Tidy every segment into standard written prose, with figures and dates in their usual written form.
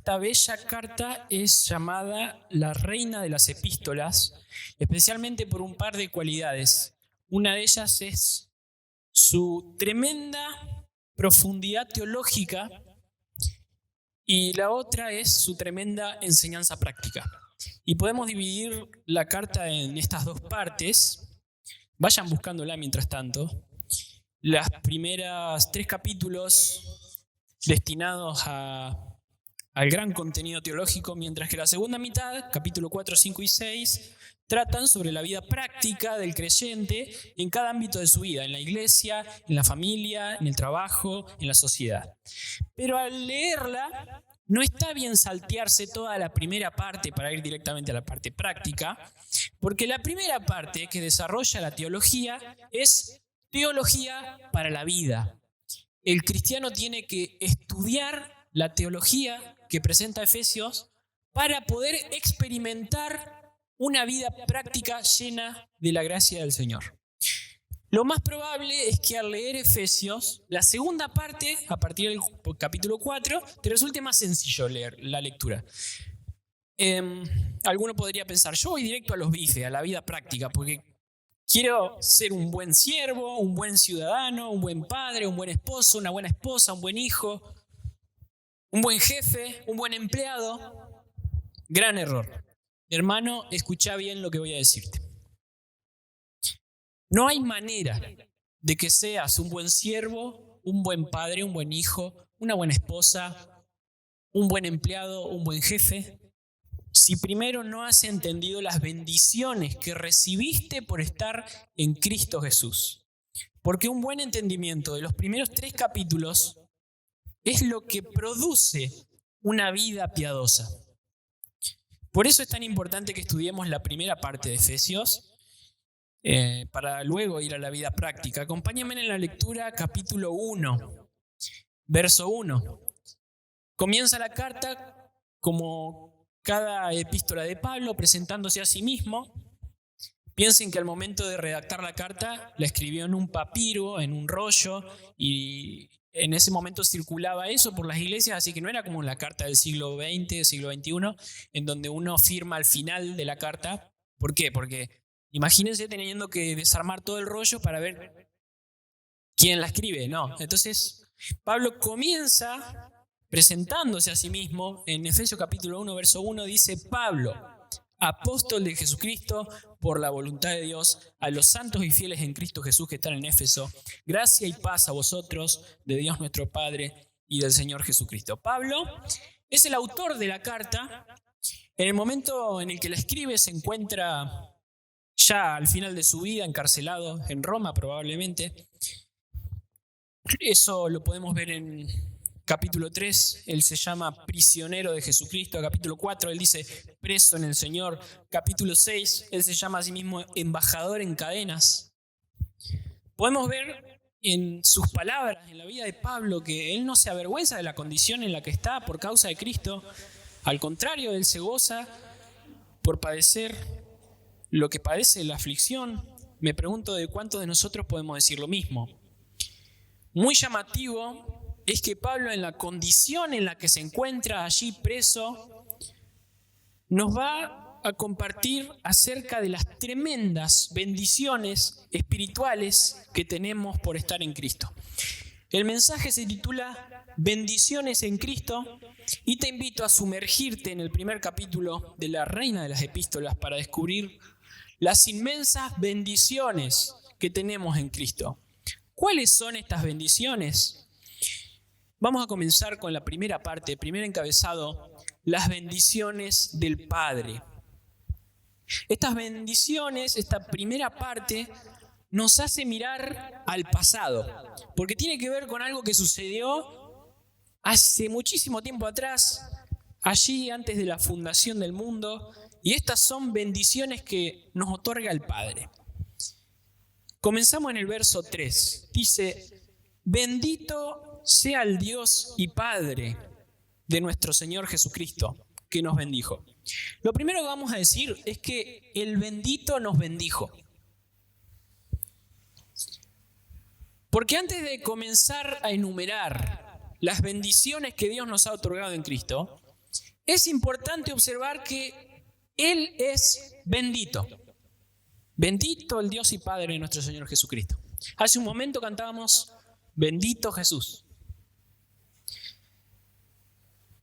Esta bella carta es llamada la reina de las epístolas, especialmente por un par de cualidades. Una de ellas es su tremenda profundidad teológica y la otra es su tremenda enseñanza práctica. Y podemos dividir la carta en estas dos partes. Vayan buscándola mientras tanto. Las primeras 3 capítulos destinados al gran contenido teológico, mientras que la segunda mitad, capítulo 4, 5 y 6, tratan sobre la vida práctica del creyente en cada ámbito de su vida, en la iglesia, en la familia, en el trabajo, en la sociedad. Pero al leerla, no está bien saltearse toda la primera parte para ir directamente a la parte práctica, porque la primera parte que desarrolla la teología es teología para la vida. El cristiano tiene que estudiar la teología que presenta Efesios para poder experimentar una vida práctica llena de la gracia del Señor. Lo más probable es que al leer Efesios, la segunda parte, a partir del capítulo 4, te resulte más sencillo leer la lectura. Alguno podría pensar, yo voy directo a los bifes, a la vida práctica, porque quiero ser un buen siervo, un buen ciudadano, un buen padre, un buen esposo, una buena esposa, un buen hijo, un buen jefe, un buen empleado. Gran error. Hermano, escucha bien lo que voy a decirte. No hay manera de que seas un buen siervo, un buen padre, un buen hijo, una buena esposa, un buen empleado, un buen jefe, si primero no has entendido las bendiciones que recibiste por estar en Cristo Jesús. Porque un buen entendimiento de los primeros 3 capítulos es lo que produce una vida piadosa. Por eso es tan importante que estudiemos la primera parte de Efesios, para luego ir a la vida práctica. Acompáñame en la lectura, capítulo 1, verso 1. Comienza la carta como cada epístola de Pablo, presentándose a sí mismo. Piensen que al momento de redactar la carta, la escribió en un papiro, en un rollo, y en ese momento circulaba eso por las iglesias, así que no era como la carta del siglo XX, siglo XXI, en donde uno firma al final de la carta. ¿Por qué? Porque imagínense teniendo que desarmar todo el rollo para ver quién la escribe. No, entonces Pablo comienza presentándose a sí mismo. En Efesios capítulo 1, verso 1 dice: Pablo, apóstol de Jesucristo, por la voluntad de Dios, a los santos y fieles en Cristo Jesús que están en Éfeso, gracia y paz a vosotros, de Dios nuestro Padre y del Señor Jesucristo. Pablo es el autor de la carta. En el momento en el que la escribe se encuentra ya al final de su vida, encarcelado en Roma probablemente. Eso lo podemos ver en capítulo 3, él se llama prisionero de Jesucristo. Capítulo 4, él dice preso en el Señor. Capítulo 6, él se llama a sí mismo embajador en cadenas. Podemos ver en sus palabras, en la vida de Pablo, que él no se avergüenza de la condición en la que está por causa de Cristo. Al contrario, él se goza por padecer lo que padece la aflicción. Me pregunto de cuántos de nosotros podemos decir lo mismo. Muy llamativo es que Pablo, en la condición en la que se encuentra allí preso, nos va a compartir acerca de las tremendas bendiciones espirituales que tenemos por estar en Cristo. El mensaje se titula Bendiciones en Cristo, y te invito a sumergirte en el primer capítulo de la Reina de las Epístolas para descubrir las inmensas bendiciones que tenemos en Cristo. ¿Cuáles son estas bendiciones? Vamos a comenzar con la primera parte, primer encabezado, las bendiciones del Padre. Estas bendiciones, esta primera parte, nos hace mirar al pasado, porque tiene que ver con algo que sucedió hace muchísimo tiempo atrás, allí antes de la fundación del mundo, y estas son bendiciones que nos otorga el Padre. Comenzamos en el verso 3. Dice: bendito sea el Dios y Padre de nuestro Señor Jesucristo, que nos bendijo. Lo primero que vamos a decir es que el bendito nos bendijo. Porque antes de comenzar a enumerar las bendiciones que Dios nos ha otorgado en Cristo, es importante observar que Él es bendito. Bendito el Dios y Padre de nuestro Señor Jesucristo. Hace un momento cantábamos, bendito Jesús.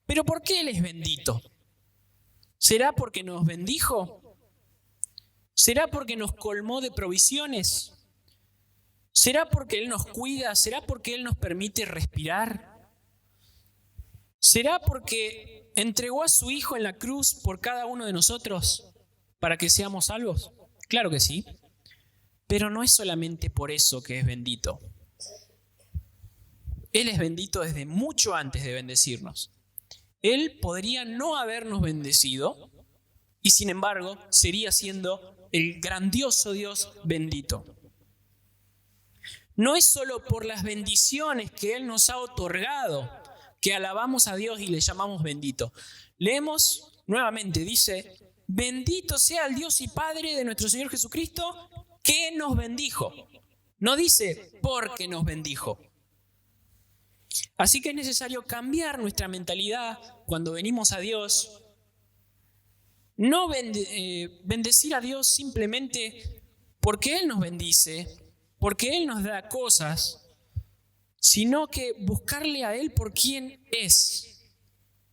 ¿Pero por qué Él es bendito? ¿Será porque nos bendijo? ¿Será porque nos colmó de provisiones? ¿Será porque Él nos cuida? ¿Será porque Él nos permite respirar? ¿Será porque entregó a su Hijo en la cruz por cada uno de nosotros para que seamos salvos? Claro que sí, pero no es solamente por eso que es bendito. Él es bendito desde mucho antes de bendecirnos. Él podría no habernos bendecido y sin embargo seguiría siendo el grandioso Dios bendito. No es solo por las bendiciones que Él nos ha otorgado que alabamos a Dios y le llamamos bendito. Leemos nuevamente, dice, bendito sea el Dios y Padre de nuestro Señor Jesucristo que nos bendijo. No dice porque nos bendijo. Así que es necesario cambiar nuestra mentalidad cuando venimos a Dios. No bendecir a Dios simplemente porque Él nos bendice, porque Él nos da cosas, sino que buscarle a Él por quién es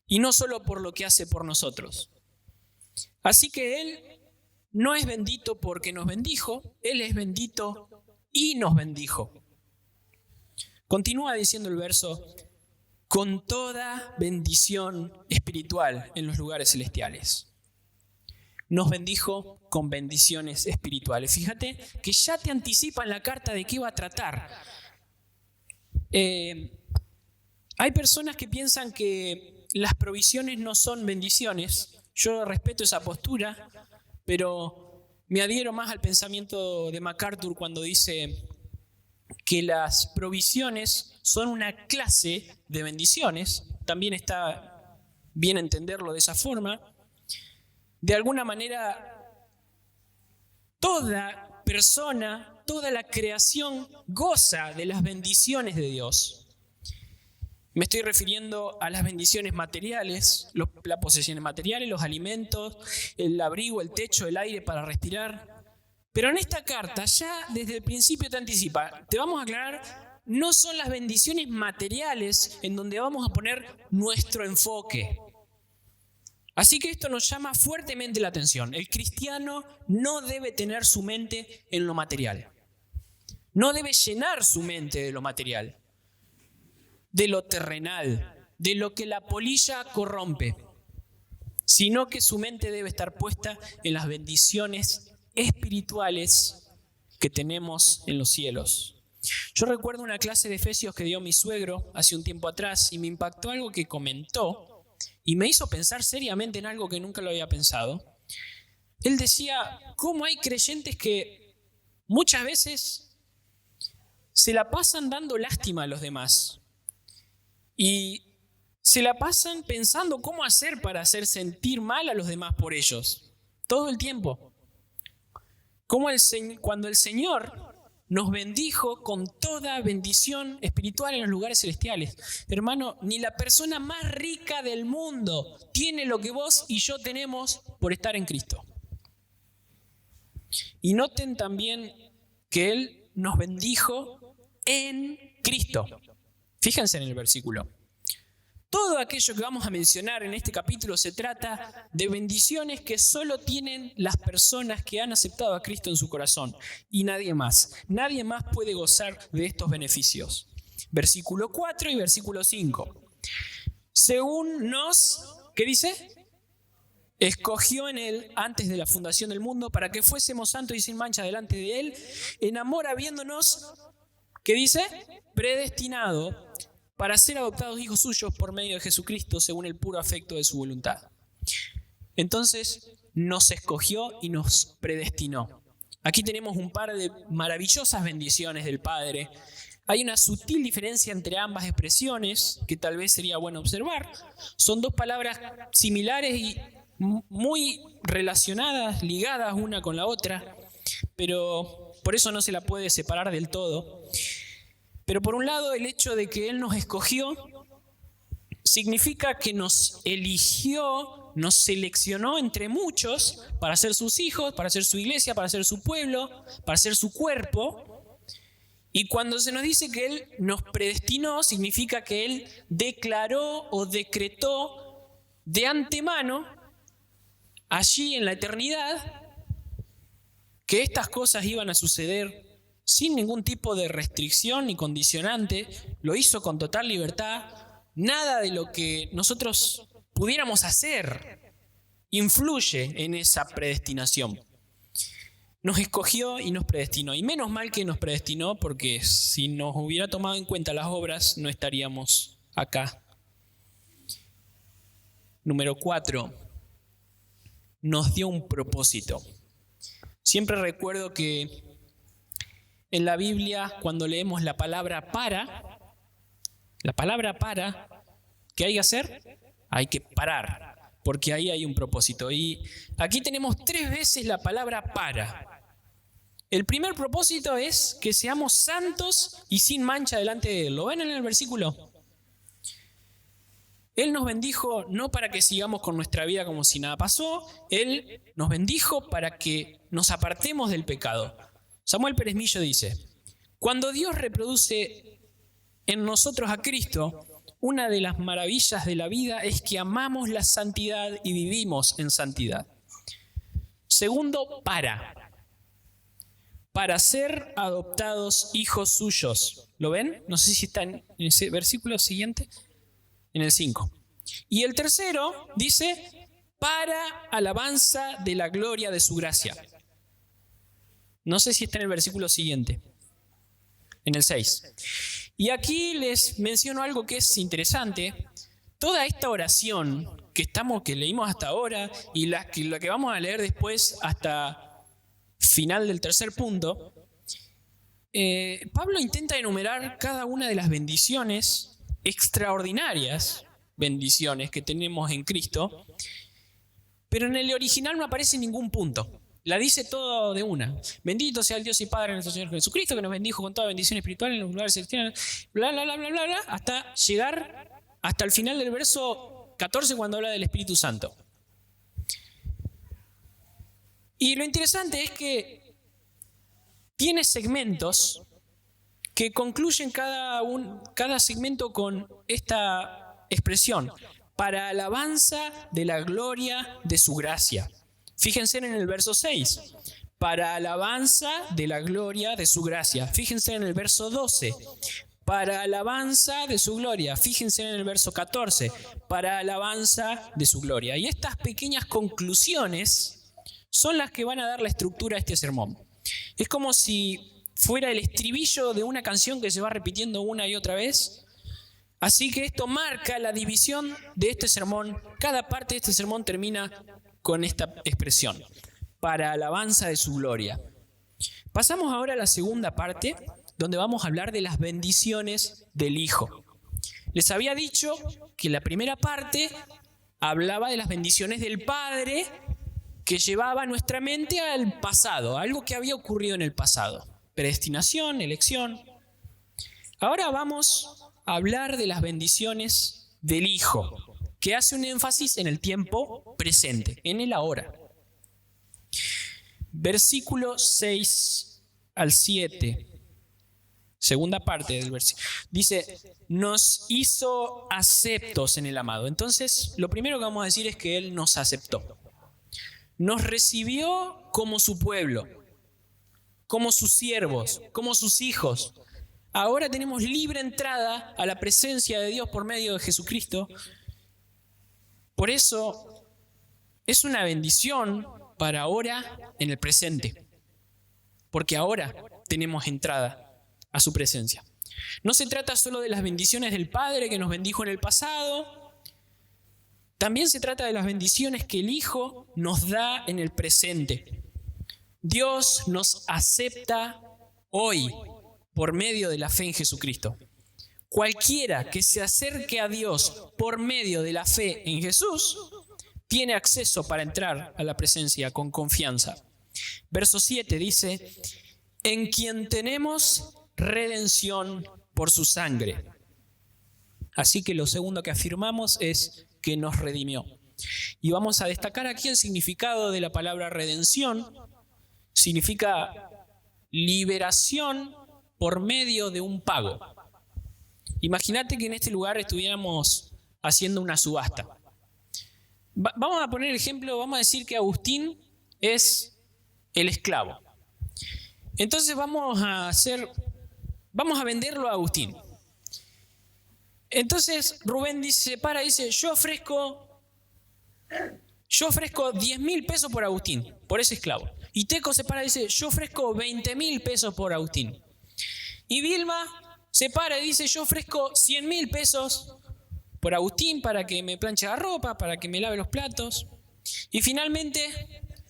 y no solo por lo que hace por nosotros. Así que Él no es bendito porque nos bendijo, Él es bendito y nos bendijo. Continúa diciendo el verso, con toda bendición espiritual en los lugares celestiales. Nos bendijo con bendiciones espirituales. Fíjate que ya te anticipa en la carta de qué va a tratar. Hay personas que piensan que las provisiones no son bendiciones. Yo respeto esa postura, pero me adhiero más al pensamiento de MacArthur cuando dice que las provisiones son una clase de bendiciones. También está bien entenderlo de esa forma. De alguna manera, toda persona, toda la creación goza de las bendiciones de Dios. Me estoy refiriendo a las bendiciones materiales, las posesiones materiales, los alimentos, el abrigo, el techo, el aire para respirar. Pero en esta carta ya desde el principio te anticipa, te vamos a aclarar, no son las bendiciones materiales en donde vamos a poner nuestro enfoque. Así que esto nos llama fuertemente la atención. El cristiano no debe tener su mente en lo material. No debe llenar su mente de lo material, de lo terrenal, de lo que la polilla corrompe, sino que su mente debe estar puesta en las bendiciones espirituales que tenemos en los cielos. Yo recuerdo una clase de Efesios que dio mi suegro hace un tiempo atrás y me impactó algo que comentó y me hizo pensar seriamente en algo que nunca lo había pensado. Él decía, ¿cómo hay creyentes que muchas veces se la pasan dando lástima a los demás? Y se la pasan pensando cómo hacer para hacer sentir mal a los demás por ellos. Todo el tiempo. Cuando el Señor nos bendijo con toda bendición espiritual en los lugares celestiales. Hermano, ni la persona más rica del mundo tiene lo que vos y yo tenemos por estar en Cristo. Y noten también que Él nos bendijo en Cristo. Fíjense en el versículo. Todo aquello que vamos a mencionar en este capítulo se trata de bendiciones que solo tienen las personas que han aceptado a Cristo en su corazón y nadie más. Nadie más puede gozar de estos beneficios. Versículo 4 y versículo 5. Según nos, ¿qué dice? Escogió en Él antes de la fundación del mundo para que fuésemos santos y sin mancha delante de Él, en amor habiéndonos, ¿qué dice? Predestinado para ser adoptados hijos suyos por medio de Jesucristo según el puro afecto de su voluntad. Entonces nos escogió y nos predestinó. Aquí tenemos un par de maravillosas bendiciones del Padre. Hay una sutil diferencia entre ambas expresiones que tal vez sería bueno observar. Son dos palabras similares y muy relacionadas, ligadas una con la otra, pero por eso no se la puede separar del todo. Pero por un lado, el hecho de que Él nos escogió significa que nos eligió, nos seleccionó entre muchos para ser sus hijos, para ser su iglesia, para ser su pueblo, para ser su cuerpo. Y cuando se nos dice que Él nos predestinó, significa que Él declaró o decretó de antemano, allí en la eternidad, que estas cosas iban a suceder sin ningún tipo de restricción ni condicionante. Lo hizo con total libertad. Nada de lo que nosotros pudiéramos hacer influye en esa predestinación. Nos escogió y nos predestinó. Y menos mal que nos predestinó, porque si nos hubiera tomado en cuenta las obras, no estaríamos acá. Número 4. Nos dio un propósito. Siempre recuerdo que en la Biblia, cuando leemos la palabra para, ¿qué hay que hacer? Hay que parar, porque ahí hay un propósito. Y aquí tenemos 3 veces la palabra para. El primer propósito es que seamos santos y sin mancha delante de Él. ¿Lo ven en el versículo? Él nos bendijo no para que sigamos con nuestra vida como si nada pasó. Él nos bendijo para que nos apartemos del pecado. Samuel Pérez Millo dice: cuando Dios reproduce en nosotros a Cristo, una de las maravillas de la vida es que amamos la santidad y vivimos en santidad. Segundo, para ser adoptados hijos suyos. ¿Lo ven? No sé si está en ese versículo siguiente, en el 5. Y el tercero dice: para alabanza de la gloria de su gracia. No sé si está en el versículo siguiente, en el 6. Y aquí les menciono algo que es interesante. Toda esta oración que leímos hasta ahora y la que vamos a leer después hasta final del tercer punto, Pablo intenta enumerar cada una de las bendiciones, extraordinarias bendiciones que tenemos en Cristo, pero en el original no aparece ningún punto. La dice todo de una. Bendito sea el Dios y Padre de nuestro Señor Jesucristo, que nos bendijo con toda bendición espiritual en los lugares celestiales, bla, bla, bla, bla, bla, bla, hasta llegar hasta el final del verso 14, cuando habla del Espíritu Santo. Y lo interesante es que tiene segmentos que concluyen cada segmento con esta expresión: para alabanza de la gloria de su gracia. Fíjense en el verso 6, para alabanza de la gloria de su gracia. Fíjense en el verso 12, para alabanza de su gloria. Fíjense en el verso 14, para alabanza de su gloria. Y estas pequeñas conclusiones son las que van a dar la estructura a este sermón. Es como si fuera el estribillo de una canción que se va repitiendo una y otra vez. Así que esto marca la división de este sermón. Cada parte de este sermón termina con esta expresión: para alabanza de su gloria. Pasamos ahora a la segunda parte, donde vamos a hablar de las bendiciones del Hijo. Les había dicho que la primera parte hablaba de las bendiciones del Padre, que llevaba nuestra mente al pasado, algo que había ocurrido en el pasado: predestinación, elección. Ahora vamos a hablar de las bendiciones del Hijo, que hace un énfasis en el tiempo presente, en el ahora. Versículo 6 al 7, segunda parte del versículo, dice: nos hizo aceptos en el amado. Entonces, lo primero que vamos a decir es que Él nos aceptó. Nos recibió como su pueblo, como sus siervos, como sus hijos. Ahora tenemos libre entrada a la presencia de Dios por medio de Jesucristo. Por eso es una bendición para ahora en el presente, porque ahora tenemos entrada a su presencia. No se trata solo de las bendiciones del Padre que nos bendijo en el pasado, también se trata de las bendiciones que el Hijo nos da en el presente. Dios nos acepta hoy por medio de la fe en Jesucristo. Cualquiera que se acerque a Dios por medio de la fe en Jesús tiene acceso para entrar a la presencia con confianza. Verso 7 dice: en quien tenemos redención por su sangre. Así que lo segundo que afirmamos es que nos redimió. Y vamos a destacar aquí el significado de la palabra redención. Significa liberación por medio de un pago. Imagínate que en este lugar estuviéramos haciendo una subasta. Vamos a poner el ejemplo, vamos a decir que Agustín es el esclavo. Entonces vamos a venderlo a Agustín. Entonces Rubén dice, yo ofrezco 10.000 pesos por Agustín, por ese esclavo. Y Teco se para y dice, yo ofrezco 20.000 pesos por Agustín. Y Vilma se para y dice, yo ofrezco 100.000 pesos por Agustín para que me planche la ropa, para que me lave los platos. Y finalmente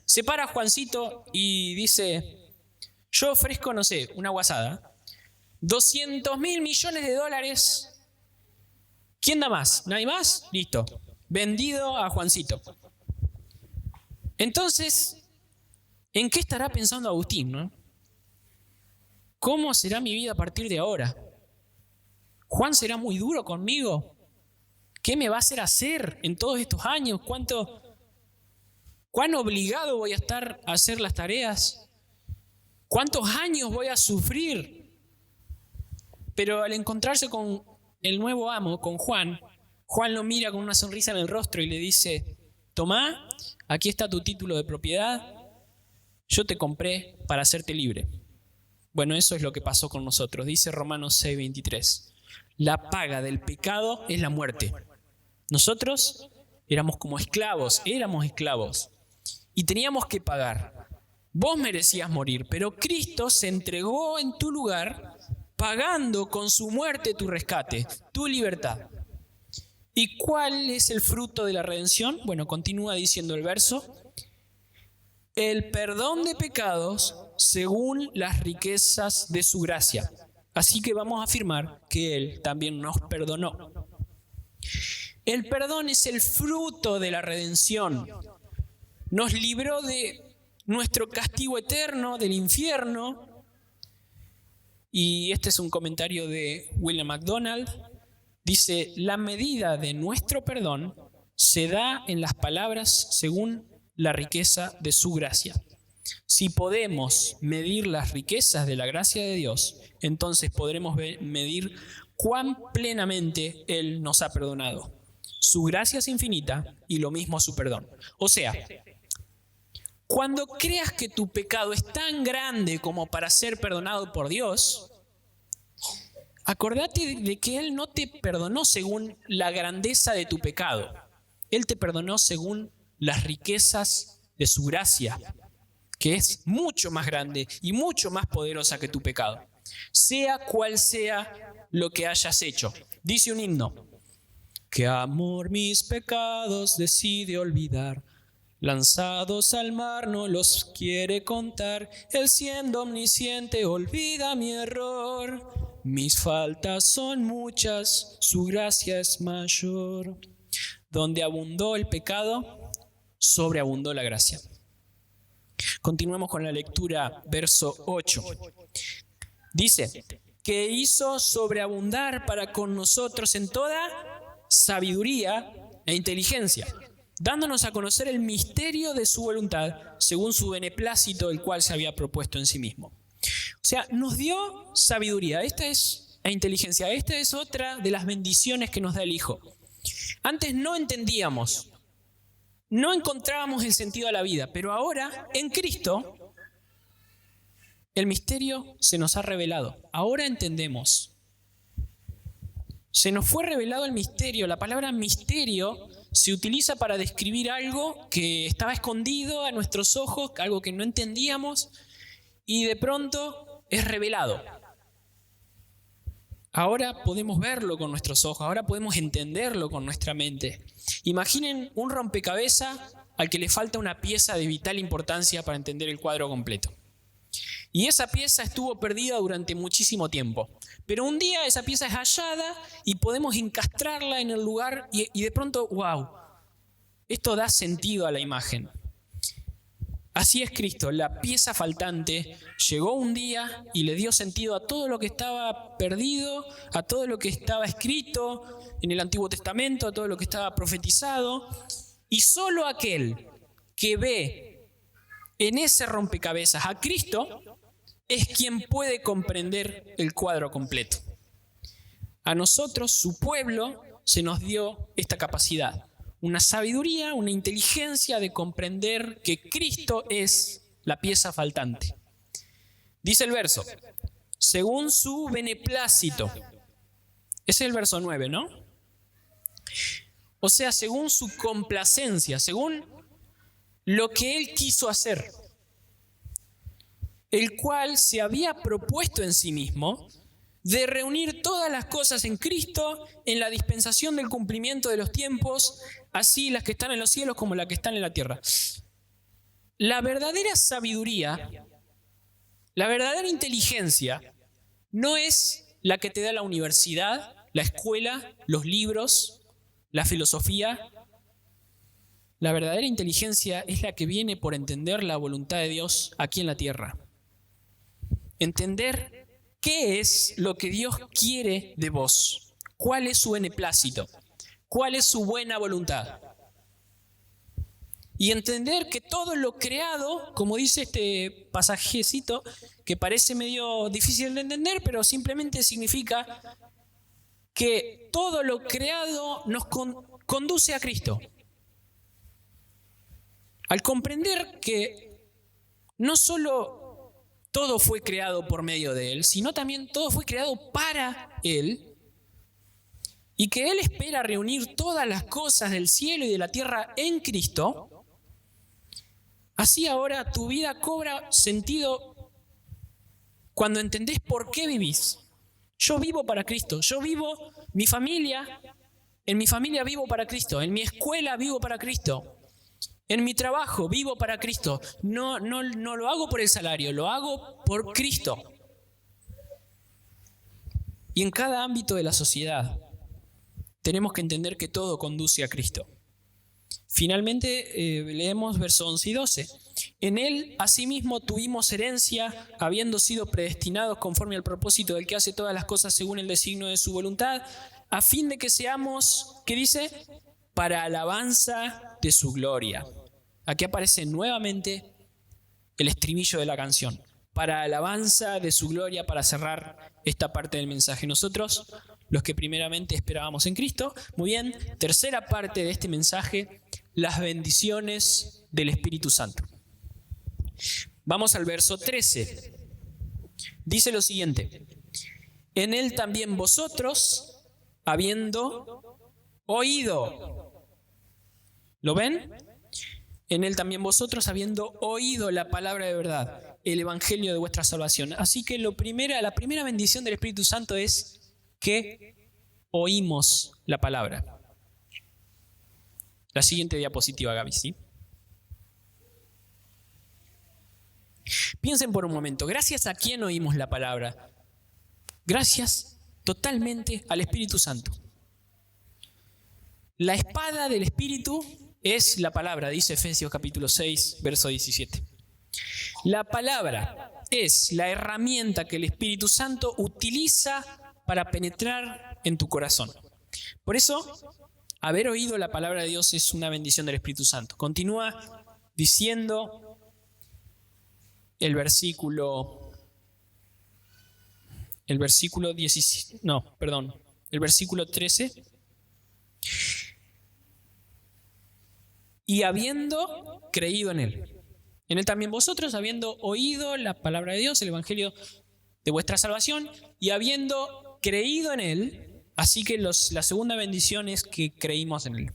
se para Juancito y dice, yo ofrezco, no sé, una guasada, 200.000 millones de dólares. ¿Quién da más? ¿Nadie más? Listo. Vendido a Juancito. Entonces, ¿en qué estará pensando Agustín, no? ¿Cómo será mi vida a partir de ahora? ¿Juan será muy duro conmigo? ¿Qué me va a hacer en todos estos años? ¿Cuán obligado voy a estar a hacer las tareas? ¿Cuántos años voy a sufrir? Pero al encontrarse con el nuevo amo, con Juan lo mira con una sonrisa en el rostro y le dice, tomá, aquí está tu título de propiedad, yo te compré para hacerte libre. Bueno, eso es lo que pasó con nosotros, dice Romanos 6:23. La paga del pecado es la muerte. Nosotros éramos esclavos y teníamos que pagar. Vos merecías morir, pero Cristo se entregó en tu lugar, pagando con su muerte tu rescate, tu libertad. ¿Y cuál es el fruto de la redención? Bueno, continúa diciendo el verso. El perdón de pecados según las riquezas de su gracia. Así que vamos a afirmar que Él también nos perdonó. El perdón es el fruto de la redención. Nos libró de nuestro castigo eterno, del infierno. Y este es un comentario de William MacDonald. Dice, la medida de nuestro perdón se da en las palabras según la riqueza de su gracia. Si podemos medir las riquezas de la gracia de Dios, entonces podremos medir cuán plenamente Él nos ha perdonado. Su gracia es infinita y lo mismo su perdón. O sea, cuando creas que tu pecado es tan grande como para ser perdonado por Dios, acordate de que Él no te perdonó según la grandeza de tu pecado. Él te perdonó según las riquezas de su gracia, que es mucho más grande y mucho más poderosa que tu pecado. Sea cual sea lo que hayas hecho. Dice un himno, qué amor mis pecados decide olvidar, lanzados al mar no los quiere contar, Él siendo omnisciente olvida mi error, mis faltas son muchas, su gracia es mayor. Donde abundó el pecado, sobreabundó la gracia. Continuemos con la lectura, verso 8. Dice, que hizo sobreabundar para con nosotros en toda sabiduría e inteligencia, dándonos a conocer el misterio de su voluntad, según su beneplácito, el cual se había propuesto en sí mismo. O sea, nos dio sabiduría, e inteligencia. Esta es otra de las bendiciones que nos da el Hijo. Antes no entendíamos, no encontrábamos el sentido a la vida, pero ahora, en Cristo, el misterio se nos ha revelado. Ahora entendemos. Se nos fue revelado el misterio. La palabra misterio se utiliza para describir algo que estaba escondido a nuestros ojos, algo que no entendíamos, y de pronto es revelado. Ahora podemos verlo con nuestros ojos, ahora podemos entenderlo con nuestra mente. Imaginen un rompecabezas al que le falta una pieza de vital importancia para entender el cuadro completo. Y esa pieza estuvo perdida durante muchísimo tiempo. Pero un día esa pieza es hallada y podemos encastrarla en el lugar y de pronto, wow, esto da sentido a la imagen. Así es Cristo, la pieza faltante, llegó un día y le dio sentido a todo lo que estaba perdido, a todo lo que estaba escrito en el Antiguo Testamento, a todo lo que estaba profetizado. Y solo aquel que ve en ese rompecabezas a Cristo es quien puede comprender el cuadro completo. A nosotros, su pueblo, se nos dio esta capacidad. Una sabiduría, una inteligencia de comprender que Cristo es la pieza faltante. Dice el verso, según su beneplácito. Ese es el verso 9, ¿no? O sea, según su complacencia, según lo que Él quiso hacer, el cual se había propuesto en sí mismo de reunir todas las cosas en Cristo en la dispensación del cumplimiento de los tiempos, así las que están en los cielos como las que están en la tierra. La verdadera sabiduría, la verdadera inteligencia, no es la que te da la universidad, la escuela, los libros, la filosofía. La verdadera inteligencia es la que viene por entender la voluntad de Dios aquí en la tierra. Entender qué es lo que Dios quiere de vos, cuál es su beneplácito, cuál es su buena voluntad. Y entender que todo lo creado, como dice este pasajecito, que parece medio difícil de entender, pero simplemente significa que todo lo creado nos conduce a Cristo. Al comprender que no solo todo fue creado por medio de Él, sino también todo fue creado para Él, y que Él espera reunir todas las cosas del cielo y de la tierra en Cristo, así ahora tu vida cobra sentido cuando entendés por qué vivís. Yo vivo para Cristo, yo vivo, en mi familia vivo para Cristo, en mi escuela vivo para Cristo. En mi trabajo vivo para Cristo. No lo hago por el salario, lo hago por Cristo. Y en cada ámbito de la sociedad tenemos que entender que todo conduce a Cristo. Finalmente leemos versos 11 y 12. En Él asimismo tuvimos herencia, habiendo sido predestinados conforme al propósito del que hace todas las cosas según el designio de su voluntad, a fin de que seamos, ¿qué dice? Para alabanza de su gloria. Aquí aparece nuevamente el estribillo de la canción. Para alabanza de su gloria, para cerrar esta parte del mensaje. Nosotros, los que primeramente esperábamos en Cristo. Muy bien, tercera parte de este mensaje, las bendiciones del Espíritu Santo. Vamos al verso 13. Dice lo siguiente. En Él también vosotros, habiendo oído. ¿Lo ven? En Él también vosotros, habiendo oído la palabra de verdad, el evangelio de vuestra salvación. Así que la primera bendición del Espíritu Santo es que oímos la palabra. La siguiente diapositiva, Gaby, ¿sí? Piensen por un momento, ¿gracias a quién oímos la palabra? Gracias totalmente al Espíritu Santo. La espada del Espíritu es la palabra, dice Efesios capítulo 6, verso 17. La palabra es la herramienta que el Espíritu Santo utiliza para penetrar en tu corazón. Por eso, haber oído la palabra de Dios es una bendición del Espíritu Santo. Continúa diciendo el versículo 13. Y habiendo creído en Él. En Él también vosotros, habiendo oído la palabra de Dios, el evangelio de vuestra salvación, y habiendo creído en Él, así que la segunda bendición es que creímos en Él.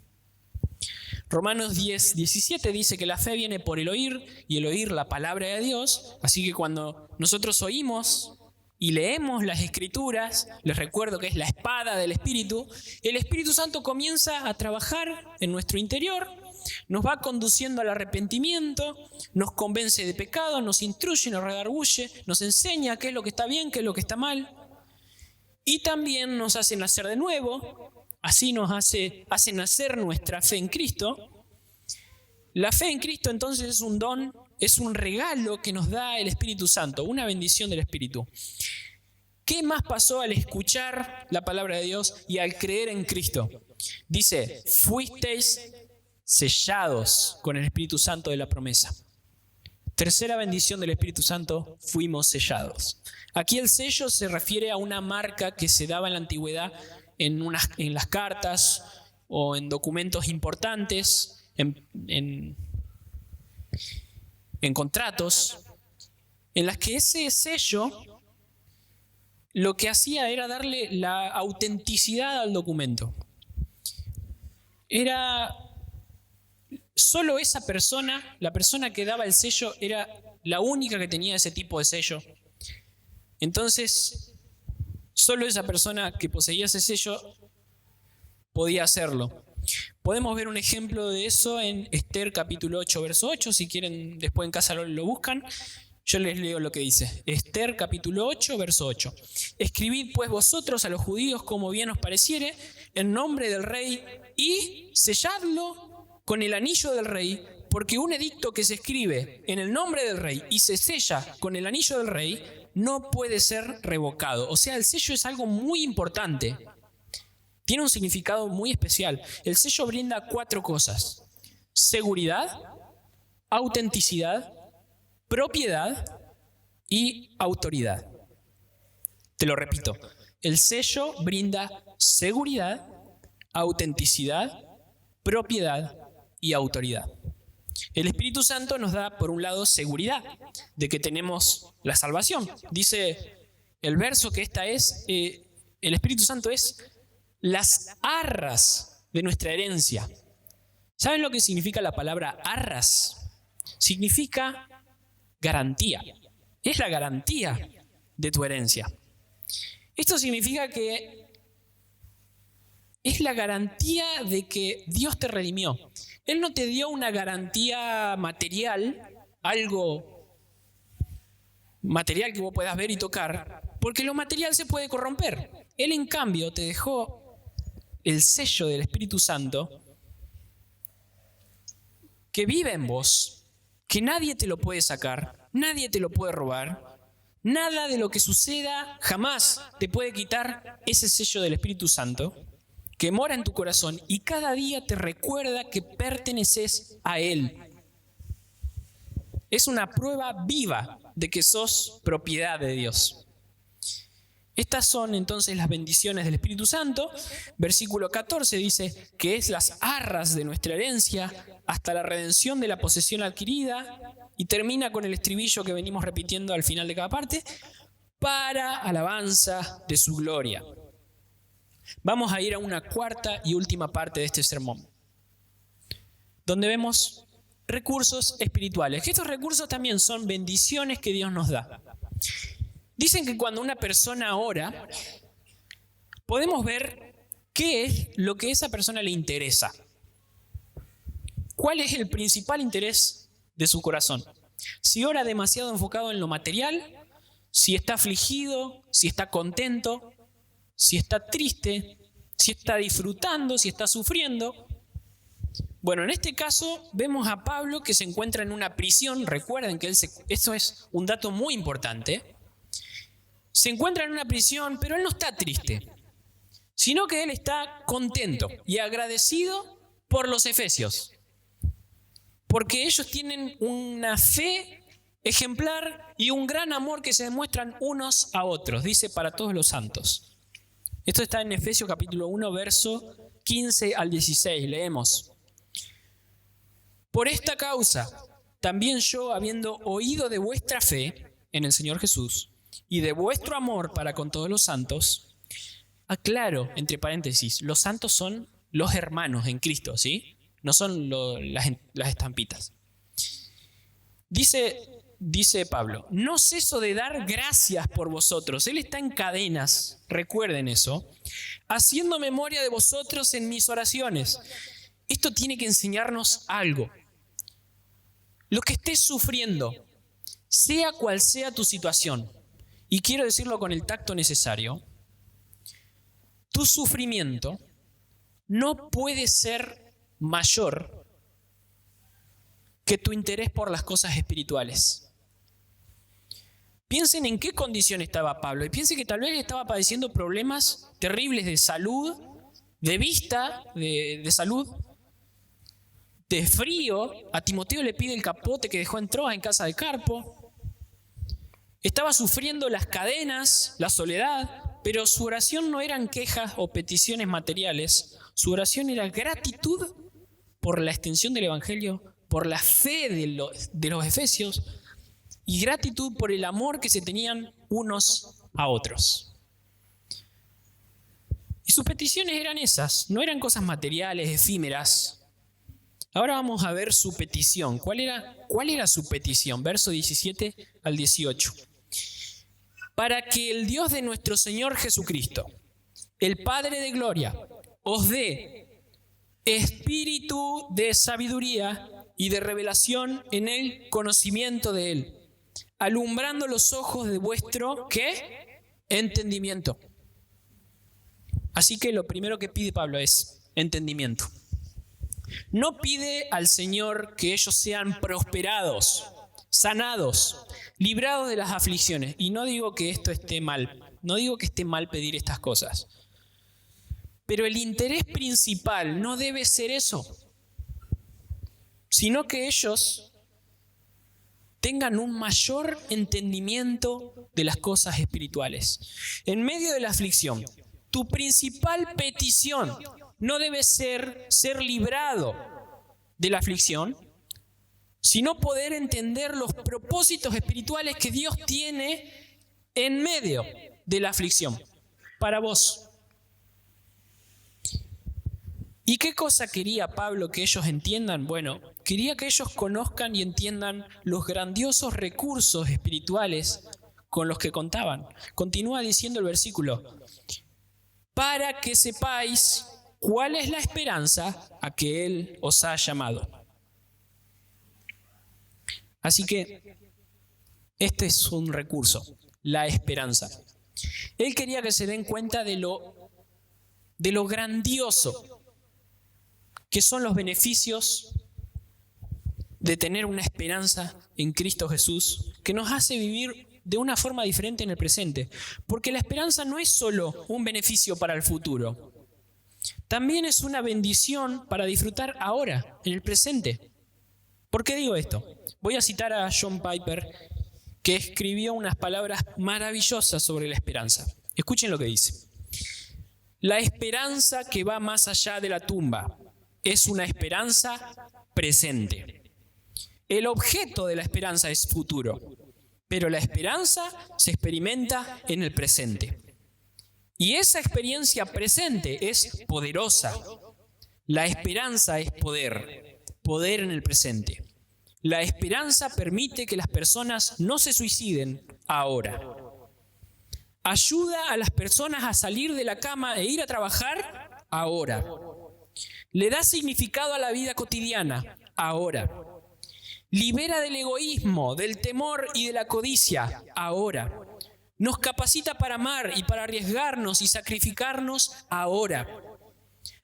Romanos 10, 17 dice que la fe viene por el oír, y el oír la palabra de Dios, así que cuando nosotros oímos y leemos las Escrituras, les recuerdo que es la espada del Espíritu, el Espíritu Santo comienza a trabajar en nuestro interior, nos va conduciendo al arrepentimiento, nos convence de pecado, nos instruye, nos redarguye, nos enseña qué es lo que está bien, qué es lo que está mal, y también nos hace nacer de nuevo, así nos hace nacer nuestra fe en Cristo. La fe en Cristo entonces es un don es un regalo que nos da el Espíritu Santo, una bendición del Espíritu. ¿Qué más pasó al escuchar la palabra de Dios y al creer en Cristo? Dice, fuisteis sellados con el Espíritu Santo de la promesa. Tercera bendición del Espíritu Santo, fuimos sellados. Aquí el sello se refiere a una marca que se daba en la antigüedad en las cartas o en documentos importantes, en contratos, en las que ese sello lo que hacía era darle la autenticidad al documento. Era solo esa persona, la persona que daba el sello, era la única que tenía ese tipo de sello. Entonces, solo esa persona que poseía ese sello podía hacerlo. Podemos ver un ejemplo de eso en Esther capítulo 8, verso 8. Si quieren, después en casa lo buscan. Yo les leo lo que dice. Esther capítulo 8, verso 8. Escribid pues vosotros a los judíos como bien os pareciere, en nombre del rey, y selladlo con el anillo del rey, porque un edicto que se escribe en el nombre del rey y se sella con el anillo del rey, no puede ser revocado. O sea, el sello es algo muy importante. Tiene un significado muy especial. El sello brinda 4 cosas: seguridad, autenticidad, propiedad y autoridad. Te lo repito. El sello brinda seguridad, autenticidad, propiedad y autoridad. El Espíritu Santo nos da, por un lado, seguridad de que tenemos la salvación. Dice el verso que el Espíritu Santo es las arras de nuestra herencia. ¿Saben lo que significa la palabra arras? Significa garantía. Es la garantía de tu herencia. Esto significa que es la garantía de que Dios te redimió. Él no te dio una garantía material, algo material que vos puedas ver y tocar, porque lo material se puede corromper. Él, en cambio, te dejó el sello del Espíritu Santo que vive en vos, que nadie te lo puede sacar, nadie te lo puede robar, nada de lo que suceda jamás te puede quitar ese sello del Espíritu Santo que mora en tu corazón y cada día te recuerda que perteneces a Él. Es una prueba viva de que sos propiedad de Dios. Estas son entonces las bendiciones del Espíritu Santo. Versículo 14 dice que es las arras de nuestra herencia hasta la redención de la posesión adquirida, y termina con el estribillo que venimos repitiendo al final de cada parte, para alabanza de su gloria. Vamos a ir a una cuarta y última parte de este sermón, donde vemos recursos espirituales, que estos recursos también son bendiciones que Dios nos da. Dicen que cuando una persona ora, podemos ver qué es lo que a esa persona le interesa. ¿Cuál es el principal interés de su corazón? Si ora demasiado enfocado en lo material, si está afligido, si está contento, si está triste, si está disfrutando, si está sufriendo. Bueno, en este caso vemos a Pablo que se encuentra en una prisión. Recuerden que esto es un dato muy importante. Se encuentra en una prisión, pero él no está triste, sino que él está contento y agradecido por los efesios, porque ellos tienen una fe ejemplar y un gran amor que se demuestran unos a otros, dice, para todos los santos. Esto está en Efesios capítulo 1, verso 15 al 16, leemos. Por esta causa, también yo, habiendo oído de vuestra fe en el Señor Jesús, y de vuestro amor para con todos los santos, aclaro, entre paréntesis, los santos son los hermanos en Cristo, ¿sí? No son las estampitas. Dice Pablo, no ceso de dar gracias por vosotros. Él está en cadenas, recuerden eso, haciendo memoria de vosotros en mis oraciones. Esto tiene que enseñarnos algo. Lo que estés sufriendo, sea cual sea tu situación, y quiero decirlo con el tacto necesario, tu sufrimiento no puede ser mayor que tu interés por las cosas espirituales. Piensen en qué condición estaba Pablo y piensen que tal vez estaba padeciendo problemas terribles de salud, de vista, de salud, de frío. A Timoteo le pide el capote que dejó en Troas en casa de Carpo. Estaba sufriendo las cadenas, la soledad, pero su oración no eran quejas o peticiones materiales. Su oración era gratitud por la extensión del Evangelio, por la fe de los efesios y gratitud por el amor que se tenían unos a otros. Y sus peticiones eran esas, no eran cosas materiales, efímeras. Ahora vamos a ver su petición. ¿Cuál era su petición? Verso 17 al 18. Para que el Dios de nuestro Señor Jesucristo, el Padre de gloria, os dé espíritu de sabiduría y de revelación en el conocimiento de Él, alumbrando los ojos de vuestro, ¿qué? Entendimiento. Así que lo primero que pide Pablo es entendimiento. No pide al Señor que ellos sean prosperados, sanados, librados de las aflicciones. Y no digo que esto esté mal, no digo que esté mal pedir estas cosas. Pero el interés principal no debe ser eso, sino que ellos tengan un mayor entendimiento de las cosas espirituales. En medio de la aflicción, tu principal petición no debe ser librado de la aflicción, sino poder entender los propósitos espirituales que Dios tiene en medio de la aflicción para vos. ¿Y qué cosa quería Pablo que ellos entiendan? Bueno, quería que ellos conozcan y entiendan los grandiosos recursos espirituales con los que contaban. Continúa diciendo el versículo: para que sepáis cuál es la esperanza a que Él os ha llamado. Así que este es un recurso, la esperanza. Él quería que se den cuenta de lo grandioso que son los beneficios de tener una esperanza en Cristo Jesús, que nos hace vivir de una forma diferente en el presente. Porque la esperanza no es solo un beneficio para el futuro, también es una bendición para disfrutar ahora, en el presente. ¿Por qué digo esto? Voy a citar a John Piper, que escribió unas palabras maravillosas sobre la esperanza. Escuchen lo que dice: la esperanza que va más allá de la tumba es una esperanza presente. El objeto de la esperanza es futuro, pero la esperanza se experimenta en el presente. Y esa experiencia presente es poderosa. La esperanza es poder en el presente. La esperanza permite que las personas no se suiciden ahora. Ayuda a las personas a salir de la cama e ir a trabajar ahora. Le da significado a la vida cotidiana ahora. Libera del egoísmo, del temor y de la codicia ahora. Nos capacita para amar y para arriesgarnos y sacrificarnos ahora.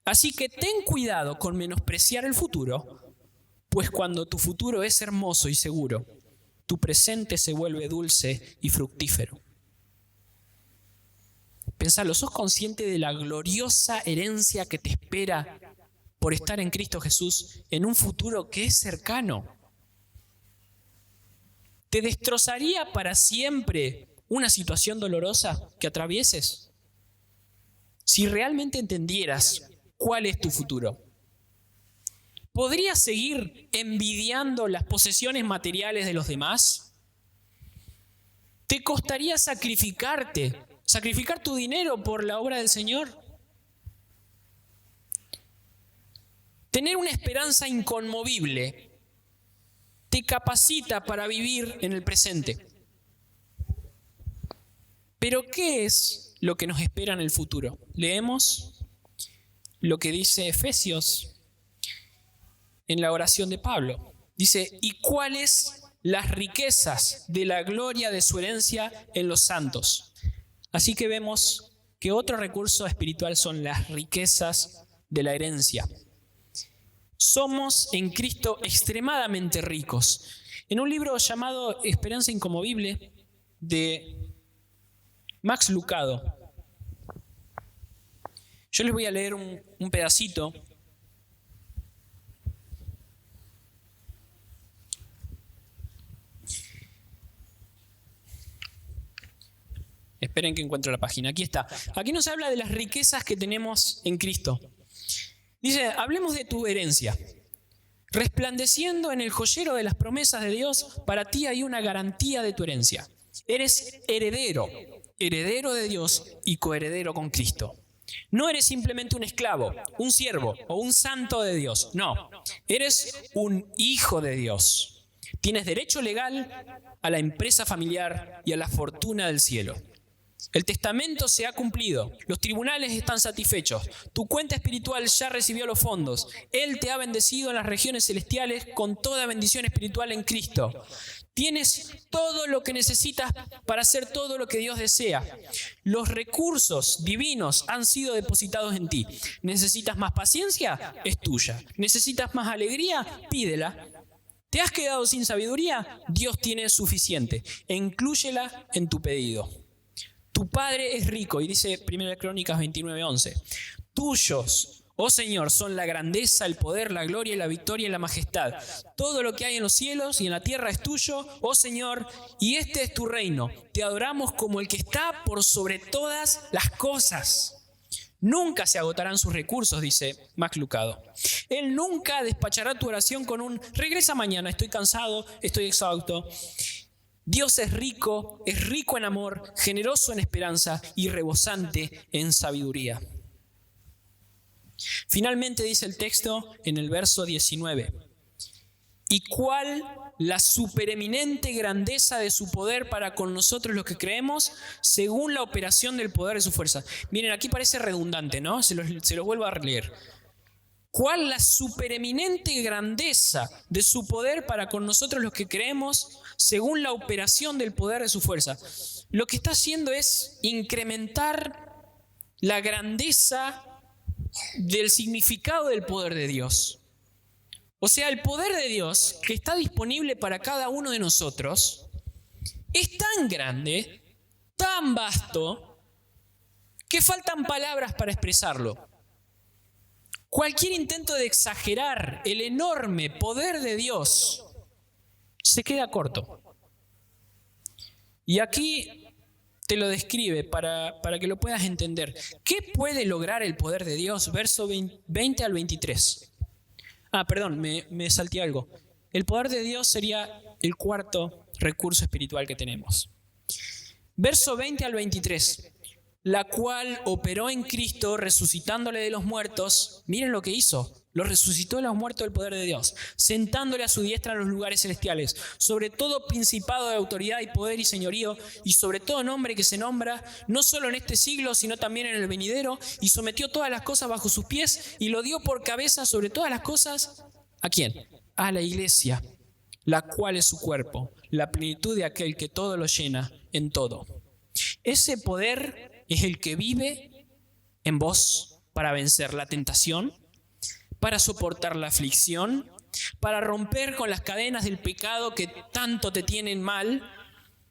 Así que ten cuidado con menospreciar el futuro, pues cuando tu futuro es hermoso y seguro, tu presente se vuelve dulce y fructífero. Pensalo, ¿sos consciente de la gloriosa herencia que te espera por estar en Cristo Jesús en un futuro que es cercano? ¿Te destrozaría para siempre una situación dolorosa que atravieses? Si realmente entendieras cuál es tu futuro, ¿podrías seguir envidiando las posesiones materiales de los demás? ¿Te costaría sacrificar tu dinero por la obra del Señor? Tener una esperanza inconmovible te capacita para vivir en el presente. Pero ¿qué es lo que nos espera en el futuro? Leemos lo que dice Efesios en la oración de Pablo. Dice: ¿y cuáles las riquezas de la gloria de su herencia en los santos? Así que vemos que otro recurso espiritual son las riquezas de la herencia. somos en Cristo extremadamente ricos. En un libro llamado Esperanza Inconmovible de Max Lucado, yo les voy a leer un pedacito. Esperen que encuentro la página. Aquí está. Aquí nos habla de las riquezas que tenemos en Cristo. Dice, hablemos de tu herencia. Resplandeciendo en el joyero de las promesas de Dios, para ti hay una garantía de tu herencia. Eres heredero de Dios y coheredero con Cristo. No eres simplemente un esclavo, un siervo o un santo de Dios. No, eres un hijo de Dios. Tienes derecho legal a la empresa familiar y a la fortuna del cielo. El testamento se ha cumplido, los tribunales están satisfechos, tu cuenta espiritual ya recibió los fondos, Él te ha bendecido en las regiones celestiales con toda bendición espiritual en Cristo. Tienes todo lo que necesitas para hacer todo lo que Dios desea. Los recursos divinos han sido depositados en ti. ¿Necesitas más paciencia? Es tuya. ¿Necesitas más alegría? Pídela. ¿Te has quedado sin sabiduría? Dios tiene suficiente. E inclúyela en tu pedido. Tu Padre es rico, y dice 1 Crónicas 29:11. Tuyos, oh Señor, son la grandeza, el poder, la gloria y la victoria y la majestad. Todo lo que hay en los cielos y en la tierra es tuyo, oh Señor, y este es tu reino. Te adoramos como el que está por sobre todas las cosas. Nunca se agotarán sus recursos, dice Max Lucado. Él nunca despachará tu oración con un regresa mañana, estoy cansado, estoy exhausto. Dios es rico en amor, generoso en esperanza y rebosante en sabiduría. Finalmente dice el texto en el verso 19. ¿Y cuál la supereminente grandeza de su poder para con nosotros los que creemos, según la operación del poder de su fuerza? Miren, aquí parece redundante, ¿no? Se los vuelvo a leer. ¿Cuál la supereminente grandeza de su poder para con nosotros los que creemos, según la operación del poder de su fuerza? Lo que está haciendo es incrementar la grandeza del significado del poder de Dios. O sea, el poder de Dios que está disponible para cada uno de nosotros es tan grande, tan vasto, que faltan palabras para expresarlo. Cualquier intento de exagerar el enorme poder de Dios se queda corto. Y aquí te lo describe para que lo puedas entender. ¿Qué puede lograr el poder de Dios? Verso 20 al 23. Perdón, me salté algo. El poder de Dios sería el cuarto recurso espiritual que tenemos. Verso 20 al 23. La cual operó en Cristo resucitándole de los muertos. Miren lo que hizo. Lo resucitó de los muertos del poder de Dios, sentándole a su diestra en los lugares celestiales, sobre todo principado de autoridad y poder y señorío, y sobre todo nombre que se nombra, no solo en este siglo, sino también en el venidero, y sometió todas las cosas bajo sus pies, y lo dio por cabeza sobre todas las cosas. ¿A quién? A la iglesia, la cual es su cuerpo, la plenitud de aquel que todo lo llena en todo. Ese poder es el que vive en vos para vencer la tentación, para soportar la aflicción, para romper con las cadenas del pecado que tanto te tienen mal,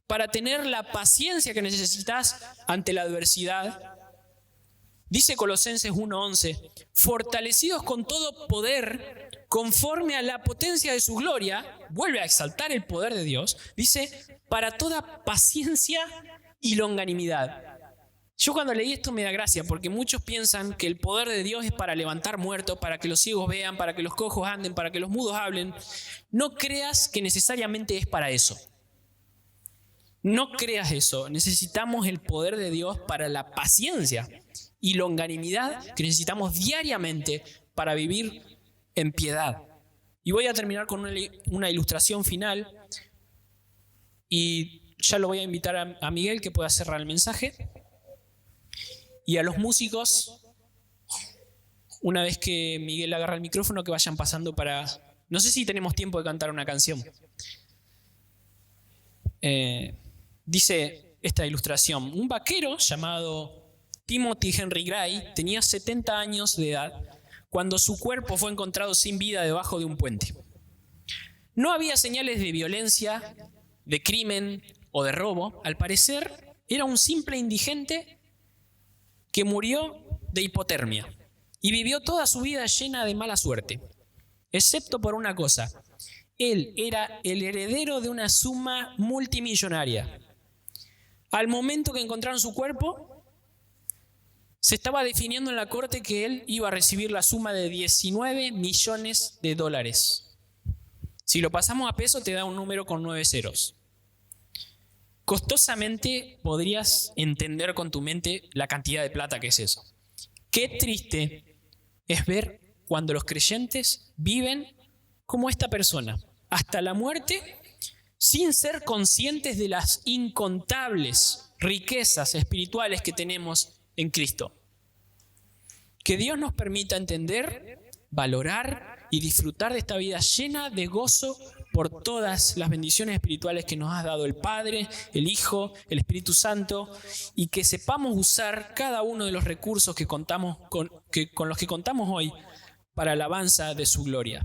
para tener la paciencia que necesitas ante la adversidad. Dice Colosenses 1:11, fortalecidos con todo poder, conforme a la potencia de su gloria, vuelve a exaltar el poder de Dios, dice, para toda paciencia y longanimidad. Yo cuando leí esto me da gracia, porque muchos piensan que el poder de Dios es para levantar muertos, para que los ciegos vean, para que los cojos anden, para que los mudos hablen. No creas que necesariamente es para eso. No creas eso. Necesitamos el poder de Dios para la paciencia y longanimidad que necesitamos diariamente para vivir en piedad. Y voy a terminar con una ilustración final. Y ya lo voy a invitar a Miguel que pueda cerrar el mensaje. Y a los músicos, una vez que Miguel agarra el micrófono, que vayan pasando para... No sé si tenemos tiempo de cantar una canción. Dice esta ilustración, un vaquero llamado Timothy Henry Gray tenía 70 años de edad cuando su cuerpo fue encontrado sin vida debajo de un puente. No había señales de violencia, de crimen o de robo. Al parecer, era un simple indigente que murió de hipotermia y vivió toda su vida llena de mala suerte, excepto por una cosa. Él era el heredero de una suma multimillonaria. Al momento que encontraron su cuerpo, se estaba definiendo en la corte que él iba a recibir la suma de 19 millones de dólares. Si lo pasamos a peso, te da un número con 9 ceros. Costosamente podrías entender con tu mente la cantidad de plata que es eso. Qué triste es ver cuando los creyentes viven como esta persona, hasta la muerte, sin ser conscientes de las incontables riquezas espirituales que tenemos en Cristo. Que Dios nos permita entender, valorar y disfrutar de esta vida llena de gozo por todas las bendiciones espirituales que nos ha dado el Padre, el Hijo, el Espíritu Santo, y que sepamos usar cada uno de los recursos con los que contamos hoy para la alabanza de su gloria.